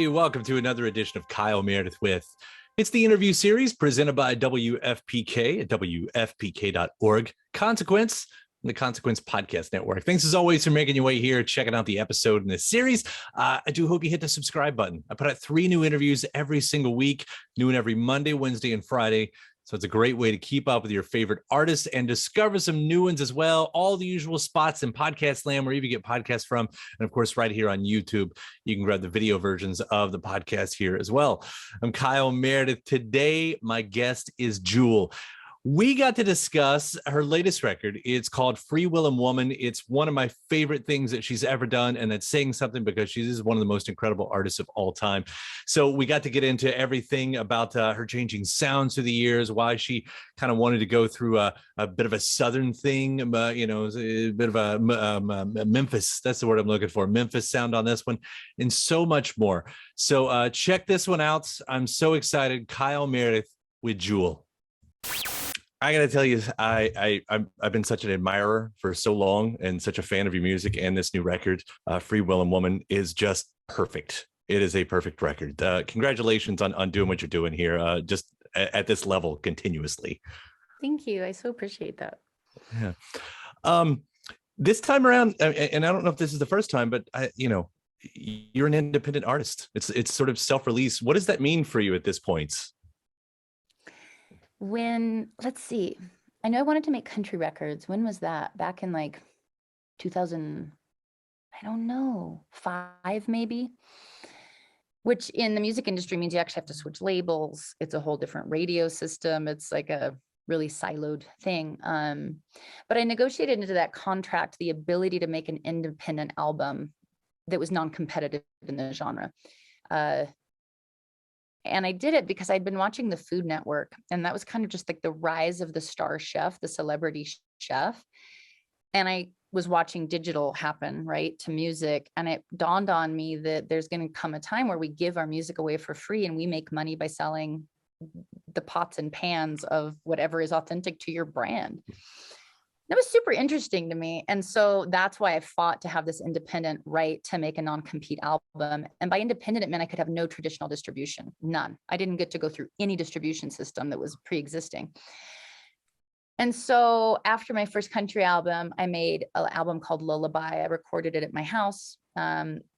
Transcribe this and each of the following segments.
everybody. Welcome to another edition of Kyle Meredith with. It's the interview series presented by WFPK at WFPK.org. Consequence, the Consequence Podcast Network. Thanks as always for making your way here, checking out the episode in this series. I do hope you hit the subscribe button. I put out 3 new interviews every single week, new and every Monday, Wednesday, and Friday. So it's a great way to keep up with your favorite artists and discover some new ones as well. All the usual spots in podcast land, wherever you get podcasts from. And of course, right here on YouTube, you can grab the video versions of the podcast here as well. I'm Kyle Meredith. Today, my guest is Jewel. We got to discuss her latest record. It's called Freewheelin Woman. It's one of my favorite things that she's ever done, and that's saying something because she is one of the most incredible artists of all time. So we got to get into everything about her changing sounds through the years, why she kind of wanted to go through a bit of a Southern thing, a bit of a Memphis, that's the word I'm looking for, Memphis sound on this one, and so much more. So check this one out. I'm so excited. Kyle Meredith with Jewel. I got to tell you, I've been such an admirer for so long and such a fan of your music, and this new record, Freewheelin Woman, is just perfect. It is a perfect record. Congratulations on doing what you're doing here, just at this level continuously. Thank you. I so appreciate that. Yeah. This time around, and I don't know if this is the first time, but you're an independent artist. It's sort of self-release. What does that mean for you at this point? Let's see, I know I wanted to make country records. When was that? Back in like 2000, I don't know, 5 maybe, which in the music industry means you actually have to switch labels. It's a whole different radio system. It's like a really siloed thing. But I negotiated into that contract the ability to make an independent album that was non-competitive in the genre. And I did it because I'd been watching the Food Network, and that was kind of just like the rise of the star chef, the celebrity chef. And I was watching digital happen, right, to music. And it dawned on me that there's going to come a time where we give our music away for free and we make money by selling the pots and pans of whatever is authentic to your brand. That was super interesting to me. And so that's why I fought to have this independent right to make a non-compete album. And by independent, it meant I could have no traditional distribution, none. I didn't get to go through any distribution system that was pre-existing. And so after my first country album, I made an album called Lullaby. I recorded it at my house,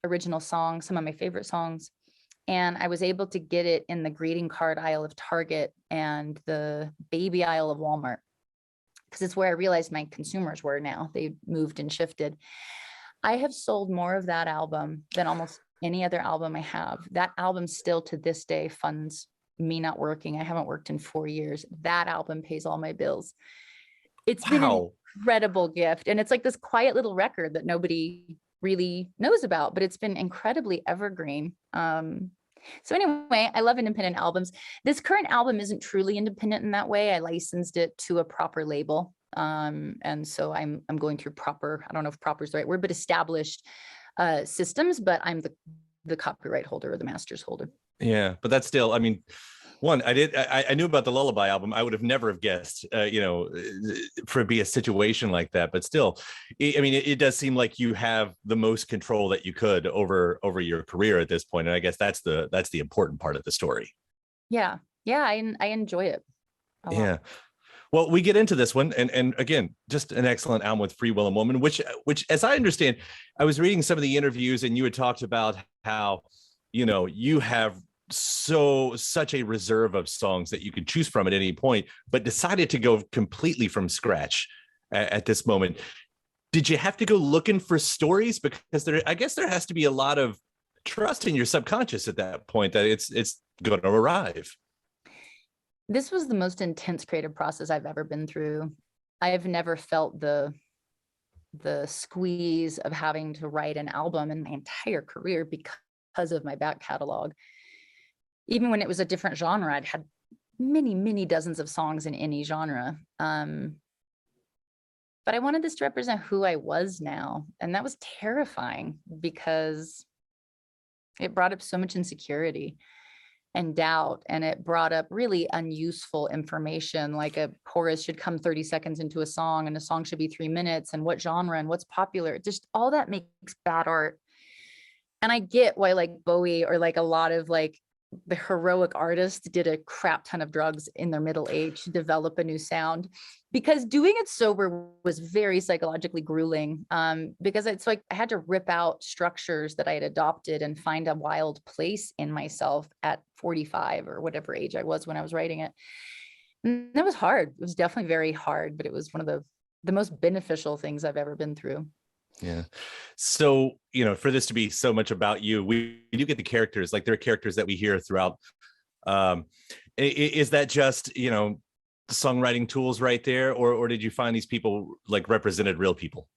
original songs, some of my favorite songs. And I was able to get it in the greeting card aisle of Target and the baby aisle of Walmart, because it's where I realized my consumers were now. They moved and shifted. I have sold more of that album than almost any other album I have. That album still to this day funds me not working. I haven't worked in 4 years. That album pays all my bills. It's been an incredible gift. And it's like this quiet little record that nobody really knows about, but it's been incredibly evergreen. So anyway, I love independent albums. This current album isn't truly independent in that way. I licensed it to a proper label. And so I'm going through proper, I don't know if proper is the right word, but established systems, but I'm the copyright holder or the master's holder. Yeah, but that's still, I mean, I knew about the Lullaby album. I would have never have guessed, for it be a situation like that. But still, it does seem like you have the most control that you could over your career at this point. And I guess that's the important part of the story. Yeah, I enjoy it a lot. Yeah. Well, we get into this one, and again, just an excellent album with Freewheelin Woman, which, as I understand, I was reading some of the interviews, and you had talked about how, you have such a reserve of songs that you could choose from at any point, but decided to go completely from scratch at this moment. Did you have to go looking for stories? Because I guess there has to be a lot of trust in your subconscious at that point that it's going to arrive. This was the most intense creative process I've ever been through. I have never felt the squeeze of having to write an album in my entire career because of my back catalog. Even when it was a different genre, I'd had many, many dozens of songs in any genre. But I wanted this to represent who I was now. And that was terrifying because it brought up so much insecurity and doubt. And it brought up really unuseful information, like a chorus should come 30 seconds into a song and a song should be 3 minutes, and what genre and what's popular. Just all that makes bad art. And I get why like Bowie or like a lot of like the heroic artists did a crap ton of drugs in their middle age to develop a new sound, because doing it sober was very psychologically grueling. Because it's like I had to rip out structures that I had adopted and find a wild place in myself at 45 or whatever age I was when I was writing it. And that was hard. It was definitely very hard, but it was one of the most beneficial things I've ever been through. Yeah. So, for this to be so much about you, we do get the characters, like there are characters that we hear throughout. Is that just, songwriting tools right there? Or did you find these people like represented real people?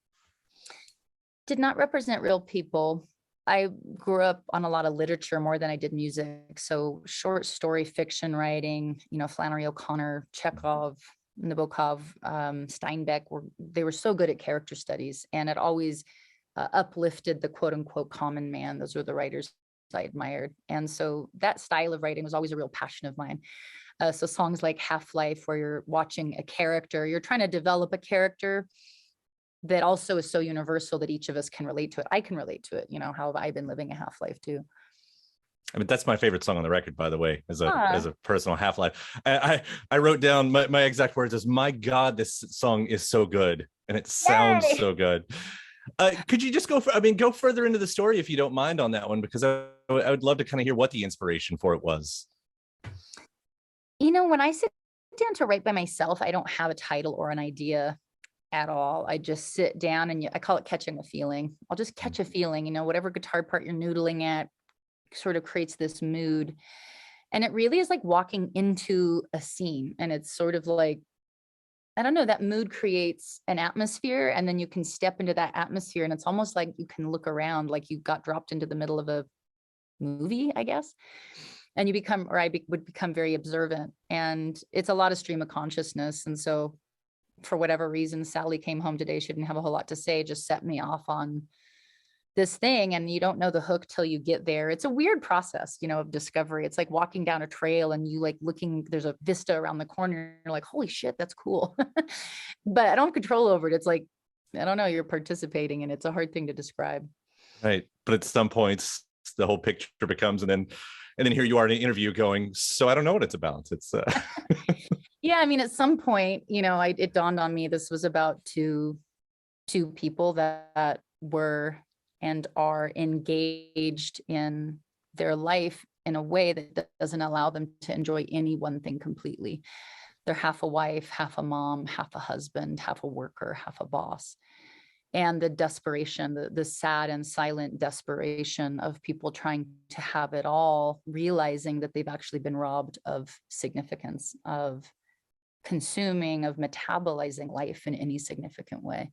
Did not represent real people. I grew up on a lot of literature more than I did music. So short story fiction writing, Flannery O'Connor, Chekhov, Nabokov, Steinbeck, they were so good at character studies, and it always uplifted the quote unquote common man. Those were the writers I admired. And so that style of writing was always a real passion of mine. So songs like Half-Life, where you're watching a character, you're trying to develop a character that also is so universal that each of us can relate to it. I can relate to it. How have I been living a half-life too? I mean, that's my favorite song on the record, by the way, as a personal half-life. I wrote down my exact words is, my God, this song is so good. And it sounds so good. Could you just go further into the story if you don't mind on that one? Because I would love to kind of hear what the inspiration for it was. When I sit down to write by myself, I don't have a title or an idea at all. I just sit down and I call it catching a feeling. I'll just catch a feeling, whatever guitar part you're noodling at sort of creates this mood. And it really is like walking into a scene. And it's sort of like, I don't know, that mood creates an atmosphere, and then you can step into that atmosphere. And it's almost like you can look around like you got dropped into the middle of a movie, I guess. And you become, or I would become very observant. And it's a lot of stream of consciousness. And so for whatever reason, Sally came home today, she didn't have a whole lot to say, just set me off on this thing. And you don't know the hook till you get there. It's a weird process, of discovery. It's like walking down a trail and you like looking, there's a vista around the corner. You're like, holy shit, that's cool. But I don't have control over it. It's like, I don't know, you're participating, and it's a hard thing to describe. Right. But at some points, the whole picture becomes, and then here you are in an interview going, so I don't know what it's about. It's Yeah, I mean, at some point, it dawned on me this was about two people that were and are engaged in their life in a way that doesn't allow them to enjoy any one thing completely. They're half a wife, half a mom, half a husband, half a worker, half a boss. And the desperation, the sad and silent desperation of people trying to have it all, realizing that they've actually been robbed of significance, of consuming, of metabolizing life in any significant way,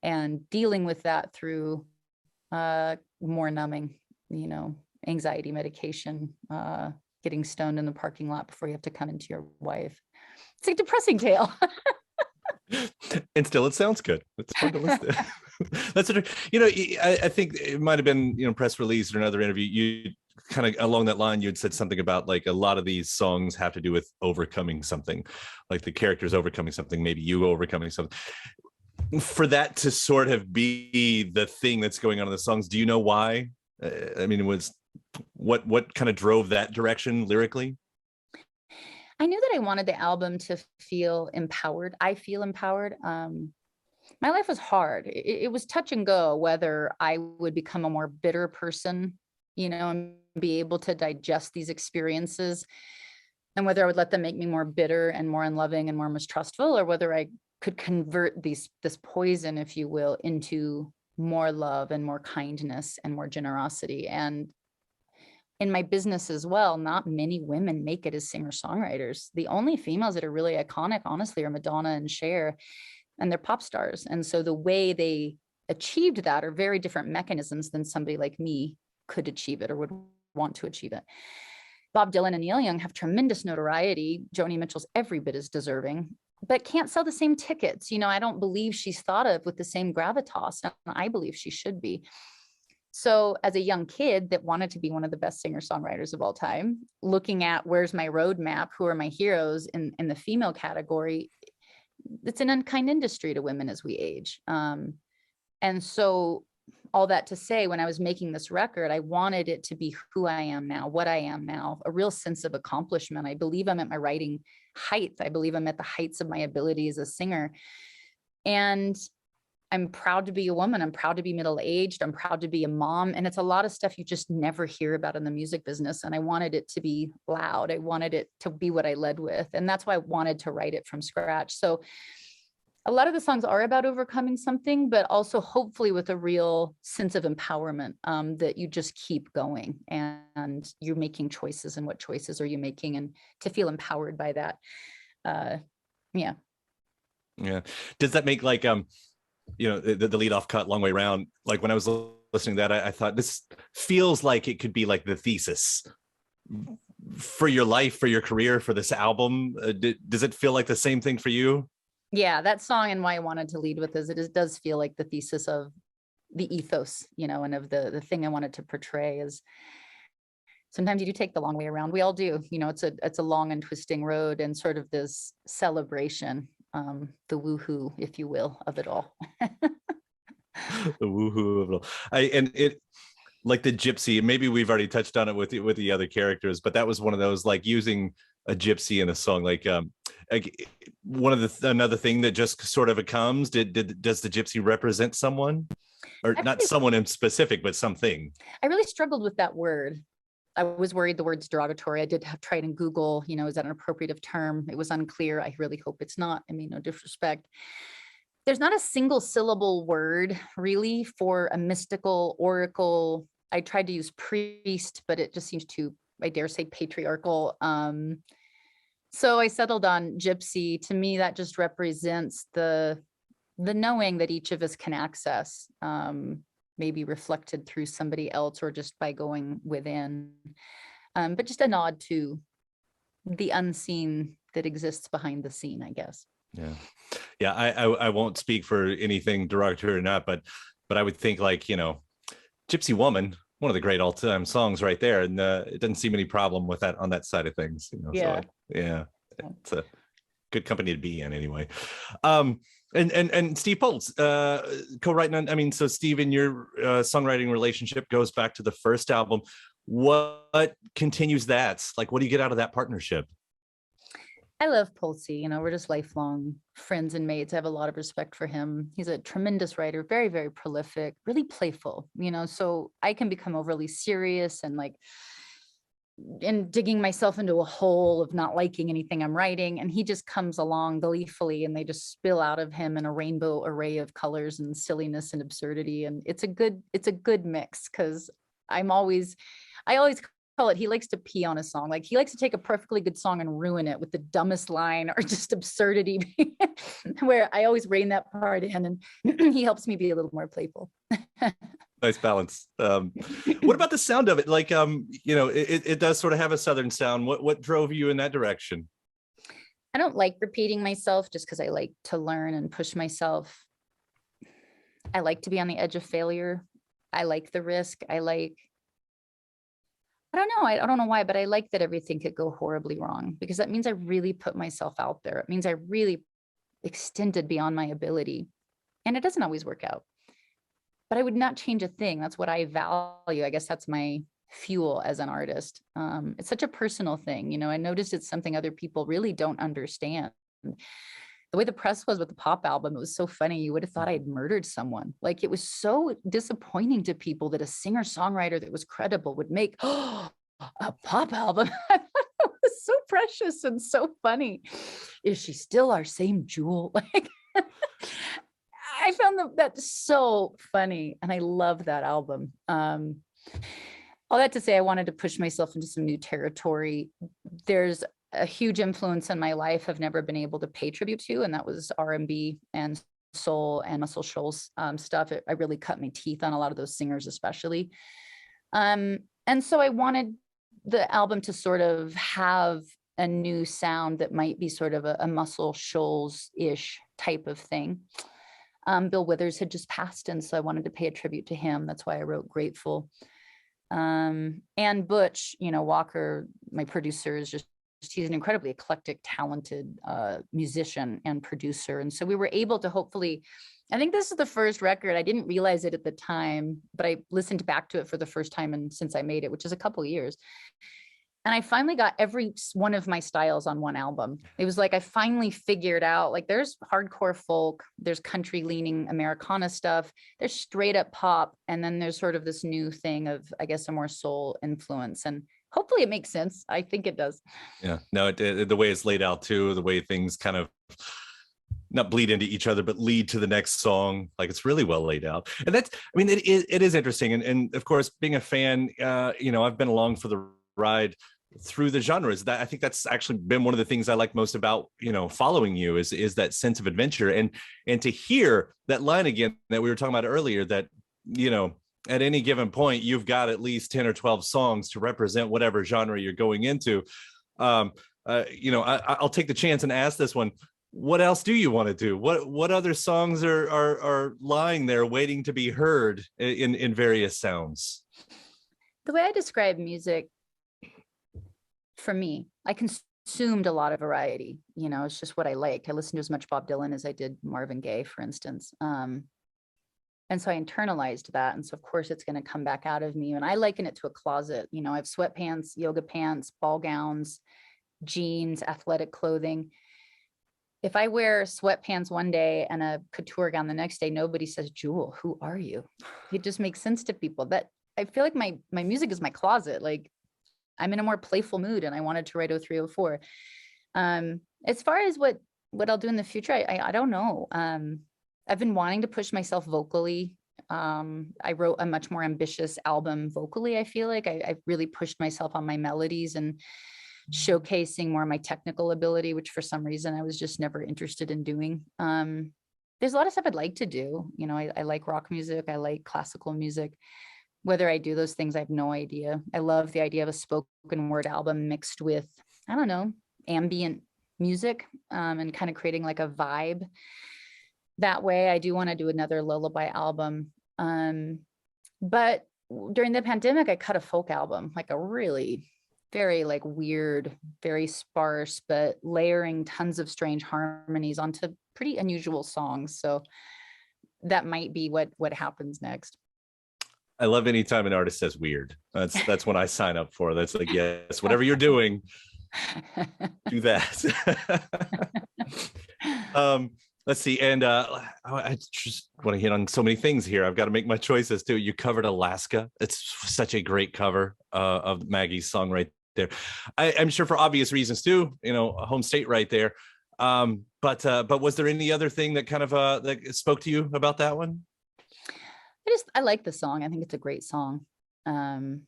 and dealing with that through more numbing, anxiety medication, getting stoned in the parking lot before you have to come into your wife. It's a depressing tale. And still, it sounds good. It's fun to listen. That's what, I think it might have been, press release or another interview. You kind of along that line, you had said something about like a lot of these songs have to do with overcoming something, like the characters overcoming something, maybe you overcoming something. For that to sort of be the thing that's going on in the songs, do you know why? I mean, it was what kind of drove that direction lyrically? I knew that I wanted the album to feel empowered. I feel empowered. My life was hard. It was touch and go, whether I would become a more bitter person, and be able to digest these experiences, and whether I would let them make me more bitter and more unloving and more mistrustful, or whether I could convert this poison, if you will, into more love and more kindness and more generosity. And in my business as well, not many women make it as singer-songwriters. The only females that are really iconic, honestly, are Madonna and Cher, and they're pop stars. And so the way they achieved that are very different mechanisms than somebody like me could achieve it or would want to achieve it. Bob Dylan and Neil Young have tremendous notoriety. Joni Mitchell's every bit as deserving, but can't sell the same tickets. I don't believe she's thought of with the same gravitas, and I believe she should be. So as a young kid that wanted to be one of the best singer-songwriters of all time, looking at where's my roadmap, who are my heroes in the female category, it's an unkind industry to women as we age. And so all that to say, when I was making this record, I wanted it to be who I am now, what I am now, a real sense of accomplishment. I believe I'm at my writing height. I believe I'm at the heights of my ability as a singer. And I'm proud to be a woman. I'm proud to be middle-aged. I'm proud to be a mom. And it's a lot of stuff you just never hear about in the music business. And I wanted it to be loud. I wanted it to be what I led with. And that's why I wanted to write it from scratch. So a lot of the songs are about overcoming something, but also hopefully with a real sense of empowerment, that you just keep going and you're making choices, and what choices are you making, and to feel empowered by that. Yeah. Does that make like, the lead off cut Long Way Round, like when I was listening to that, I thought this feels like it could be like the thesis for your life, for your career, for this album. Does it feel like the same thing for you? Yeah, that song, and why I wanted to lead with is it does feel like the thesis of the ethos, and of the thing I wanted to portray is sometimes you do take the long way around. We all do, it's a long and twisting road, and sort of this celebration, the woohoo, if you will, of it all. The woohoo of it all. And it, like the gypsy, maybe we've already touched on it with the other characters, but that was one of those, like using a gypsy in a song, like one of another thing that just sort of comes. Does the gypsy represent someone, or not someone in specific, but something? I really struggled with that word. I was worried the word's derogatory. I did have tried in Google, is that an appropriative term? It was unclear. I really hope it's not. I mean, no disrespect. There's not a single syllable word really for a mystical oracle. I tried to use priest, but it just seems too, I dare say, patriarchal. So I settled on gypsy. To me, that just represents the knowing that each of us can access, maybe reflected through somebody else or just by going within. But just a nod to the unseen that exists behind the scene, I guess. Yeah. I won't speak for anything derogatory or not, but I would think, like, Gypsy Woman, one of the great all-time songs right there, and it doesn't seem any problem with that on that side of things. Yeah. So it's a good company to be in anyway. And Steve Poltz, co-writing on, I mean, so Steve, in your songwriting relationship goes back to the first album. What continues that? Like, what do you get out of that partnership? I love Poltzy. We're just lifelong friends and mates. I have a lot of respect for him. He's a tremendous writer, very, very prolific, really playful, so I can become overly serious and digging myself into a hole of not liking anything I'm writing. And he just comes along gleefully, and they just spill out of him in a rainbow array of colors and silliness and absurdity. And it's a good mix, because I always call it, he likes to pee on a song. Like, he likes to take a perfectly good song and ruin it with the dumbest line or just absurdity, where I always rein that part in, and he helps me be a little more playful. Nice balance. What about the sound of it? Like, it does sort of have a Southern sound. What drove you in that direction? I don't like repeating myself, just because I like to learn and push myself. I like to be on the edge of failure. I like the risk. I don't know. I don't know why, but I like that everything could go horribly wrong, because that means I really put myself out there. It means I really extended beyond my ability, and it doesn't always work out, but I would not change a thing. That's what I value. I guess that's my fuel as an artist. It's such a personal thing. I noticed it's something other people really don't understand. The way the press was with the pop album, it was so funny. You would have thought I had murdered someone. Like, it was so disappointing to people that a singer-songwriter that was credible would make a pop album. It was so precious and so funny. Is she still our same jewel? Like, I found that so funny, and I love that album. All that to say, I wanted to push myself into some new territory. There's a huge influence in my life I've never been able to pay tribute to, and that was R&B and soul and Muscle Shoals stuff. I really cut my teeth on a lot of those singers, especially. And so I wanted the album to sort of have a new sound that might be sort of a Muscle Shoals-ish type of thing. Bill Withers had just passed, and so I wanted to pay a tribute to him. That's why I wrote Grateful. And Butch, Walker, my producer, is just, he's an incredibly eclectic, talented musician and producer. And so we were able to hopefully I think this is the first record. I didn't realize it at the time, but I listened back to it for the first time and since I made it, which is a couple of years. And I finally got every one of my styles on one album. It was like I finally figured out, like, there's hardcore folk, there's country leaning Americana stuff, there's straight up pop, and then there's sort of this new thing of, I guess, a more soul influence. And hopefully it makes sense. I think it does. Yeah, no, the way it's laid out too, the way things kind of not bleed into each other, but lead to the next song. Like, it's really well laid out. And that's, I mean, it is interesting. And of course, being a fan, I've been along for the ride through the genres. That, I think that's actually been one of the things I like most about, following you is that sense of adventure. And to hear that line again that we were talking about earlier, that, at any given point, you've got at least 10 or 12 songs to represent whatever genre you're going into. I'll take the chance and ask this one. What else do you want to do? What other songs are lying there waiting to be heard in various sounds? The way I describe music, for me, I consumed a lot of variety. It's just what I liked. I listened to as much Bob Dylan as I did Marvin Gaye, for instance. And so I internalized that. And so of course it's going to come back out of me. And I liken it to a closet. I have sweatpants, yoga pants, ball gowns, jeans, athletic clothing. If I wear sweatpants one day and a couture gown the next day, nobody says, Jewel, who are you? It just makes sense to people. That I feel like my music is my closet. Like, I'm in a more playful mood and I wanted to write 0304. As far as what I'll do in the future, I don't know. I've been wanting to push myself vocally. I wrote a much more ambitious album vocally. I feel like I really pushed myself on my melodies and showcasing more of my technical ability, which for some reason I was just never interested in doing. There's a lot of stuff I'd like to do. I like rock music. I like classical music. Whether I do those things, I have no idea. I love the idea of a spoken word album mixed with, I don't know, ambient music, and kind of creating like a vibe. That way, I do want to do another lullaby album. But during the pandemic, I cut a folk album, like a really very like weird, very sparse, but layering tons of strange harmonies onto pretty unusual songs. So that might be what happens next. I love anytime an artist says weird. That's when I sign up for. That's like, yes, whatever you're doing, do that. Let's see. And I just want to hit on so many things here. I've got to make my choices too. You covered Alaska. It's such a great cover of Maggie's song right there. I'm sure for obvious reasons too, a home state right there. But was there any other thing that kind of that spoke to you about that one? I like the song. I think it's a great song. I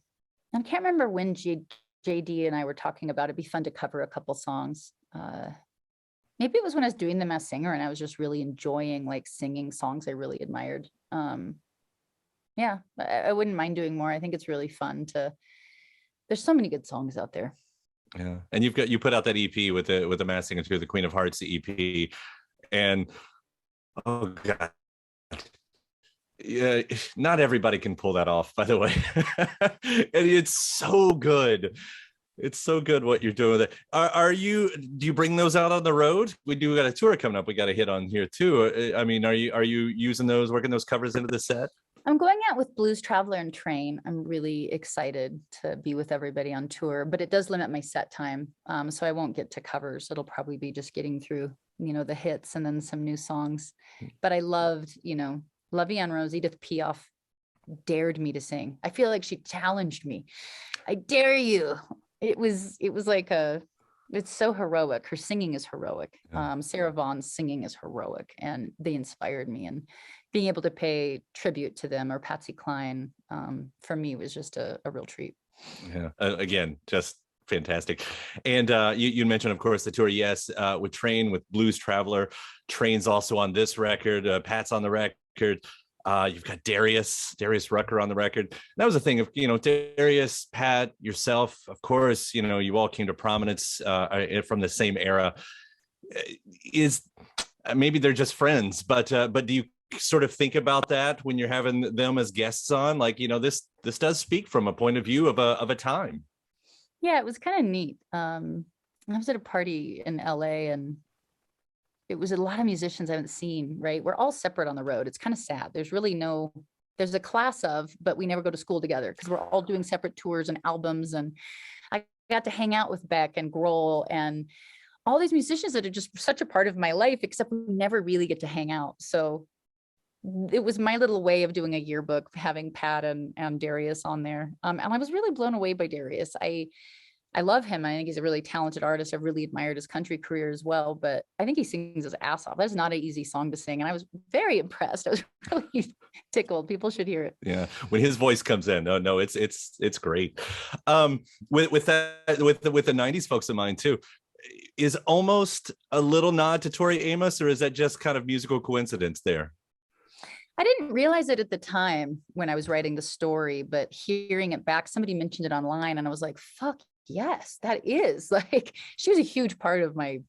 can't remember when JD and I were talking about it'd be fun to cover a couple songs. Maybe it was when I was doing The Masked Singer and I was just really enjoying like singing songs I really admired. Yeah, I wouldn't mind doing more. I think it's really fun there's so many good songs out there. Yeah. And you put out that EP with the Masked Singer too, the Queen of Hearts EP. And oh God. Yeah, not everybody can pull that off, by the way. And it's so good. It's so good what you're doing with it. Do you bring those out on the road? We got a tour coming up. We got to hit on here too. I mean, are you using those, working those covers into the set? I'm going out with Blues Traveler and Train. I'm really excited to be with everybody on tour, but it does limit my set time. So I won't get to covers. It'll probably be just getting through, the hits and then some new songs. But I loved, Lovey Ann Rose, Edith Piaf dared me to sing. I feel like she challenged me. I dare you. It was like it's so heroic. Her singing is heroic. Yeah. Sarah Vaughan's singing is heroic, and they inspired me. And being able to pay tribute to them, or Patsy Cline, for me was just a real treat. Yeah. Again, just fantastic. And you mentioned, of course, the tour. Yes, with Train, with Blues Traveler. Train's also on this record. Pat's on the record. You've got Darius Rucker on the record. That was a thing of, Darius, Pat, yourself, of course, you all came to prominence from the same era. Maybe they're just friends, but do you sort of think about that when you're having them as guests on? Like, this does speak from a point of view of a time. Yeah, it was kind of neat. I was at a party in LA and it was a lot of musicians I haven't seen, right? We're all separate on the road. It's kind of sad. There's a class of, but we never go to school together because we're all doing separate tours and albums. And I got to hang out with Beck and Grohl and all these musicians that are just such a part of my life, except we never really get to hang out. So it was my little way of doing a yearbook, having Pat and Darius on there. And I was really blown away by Darius. I love him. I think he's a really talented artist. I've really admired his country career as well, but I think he sings his ass off. That's not an easy song to sing. And I was very impressed. I was really tickled. People should hear it. Yeah. When his voice comes in, no, it's great. With the 90s folks in mind too, is almost a little nod to Tori Amos, or is that just kind of musical coincidence there? I didn't realize it at the time when I was writing the story, but hearing it back, somebody mentioned it online and I was like, fuck yes, that is. Like, she was a huge part of my,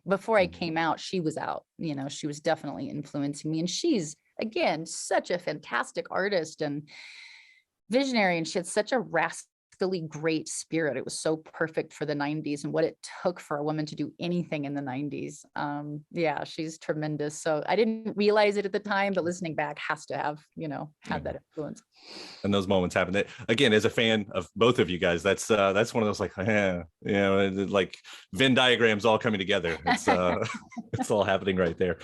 before I came out, she was out, she was definitely influencing me. And she's, again, such a fantastic artist and visionary. And she had such a rascally great spirit. It was so perfect for the 90s and what it took for a woman to do anything in the 90s. Yeah, she's tremendous. So I didn't realize it at the time, but listening back has to have, had that influence. And those moments happen. Again, as a fan of both of you guys, that's one of those like, like Venn diagrams all coming together. It's it's all happening right there.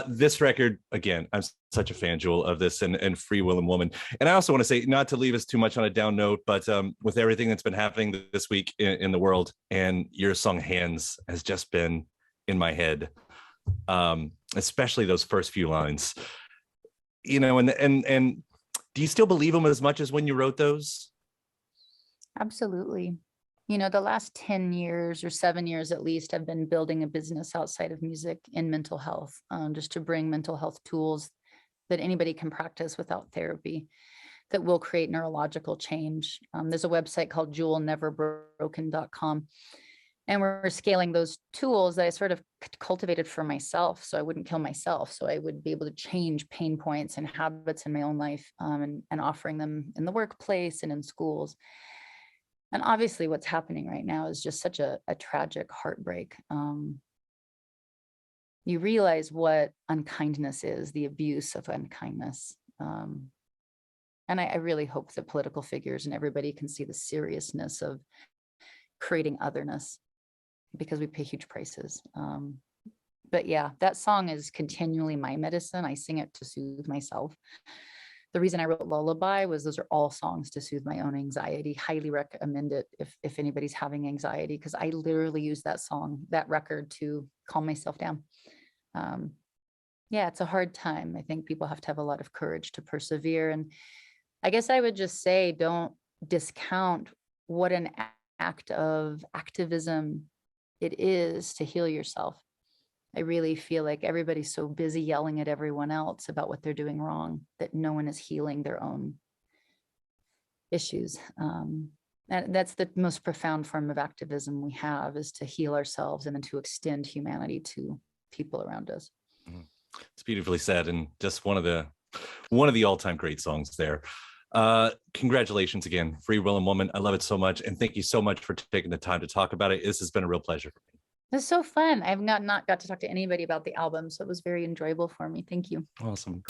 This record, again, I'm such a fan, Jewel, of this and Freewheelin Woman. And I also want to say, not to leave us too much on a down note, but with everything that's been happening this week in the world, and your song Hands has just been in my head, especially those first few lines, and do you still believe them as much as when you wrote those? Absolutely. The last 10 years or 7 years at least, I've been building a business outside of music in mental health, just to bring mental health tools that anybody can practice without therapy that will create neurological change. There's a website called jewelneverbroken.com. And we're scaling those tools that I sort of cultivated for myself so I wouldn't kill myself. So I would be able to change pain points and habits in my own life, and offering them in the workplace and in schools. And obviously what's happening right now is just such a tragic heartbreak. You realize what unkindness is, the abuse of unkindness. And I really hope that political figures and everybody can see the seriousness of creating otherness, because we pay huge prices. But yeah, that song is continually my medicine. I sing it to soothe myself. The reason I wrote Lullaby was those are all songs to soothe my own anxiety. Highly recommend it if anybody's having anxiety, because I literally use that song, that record, to calm myself down. Yeah, it's a hard time. I think people have to have a lot of courage to persevere. And I guess I would just say, don't discount what an act of activism it is to heal yourself. I really feel like everybody's so busy yelling at everyone else about what they're doing wrong that no one is healing their own issues. That's the most profound form of activism we have, is to heal ourselves and then to extend humanity to people around us. It's beautifully said, and just one of the all-time great songs there. Congratulations again, Freewheelin Woman. I love it so much, and thank you so much for taking the time to talk about it. This has been a real pleasure for me. It's so fun. I've not got to talk to anybody about the album, so it was very enjoyable for me. Thank you. Awesome.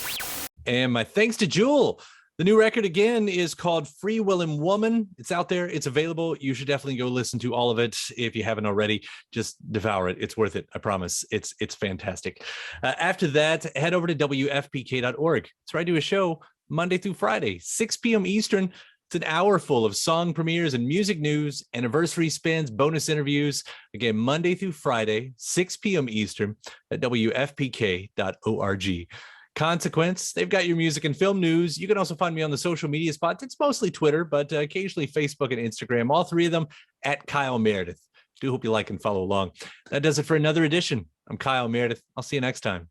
And my thanks to Jewel. The new record again is called Freewheelin Woman. It's out there. It's available. You should definitely go listen to all of it if you haven't already. Just devour it. It's worth it. I promise. It's fantastic. After that, head over to WFPK.org. That's where I do a show Monday through Friday, 6 p.m. Eastern. It's an hour full of song premieres and music news, anniversary spins, bonus interviews. Again, Monday through Friday, 6 p.m. Eastern at WFPK.org. Consequence, they've got your music and film news. You can also find me on the social media spots. It's mostly Twitter, but occasionally Facebook and Instagram, all three of them at Kyle Meredith. Do hope you like and follow along. That does it for another edition. I'm Kyle Meredith. I'll see you next time.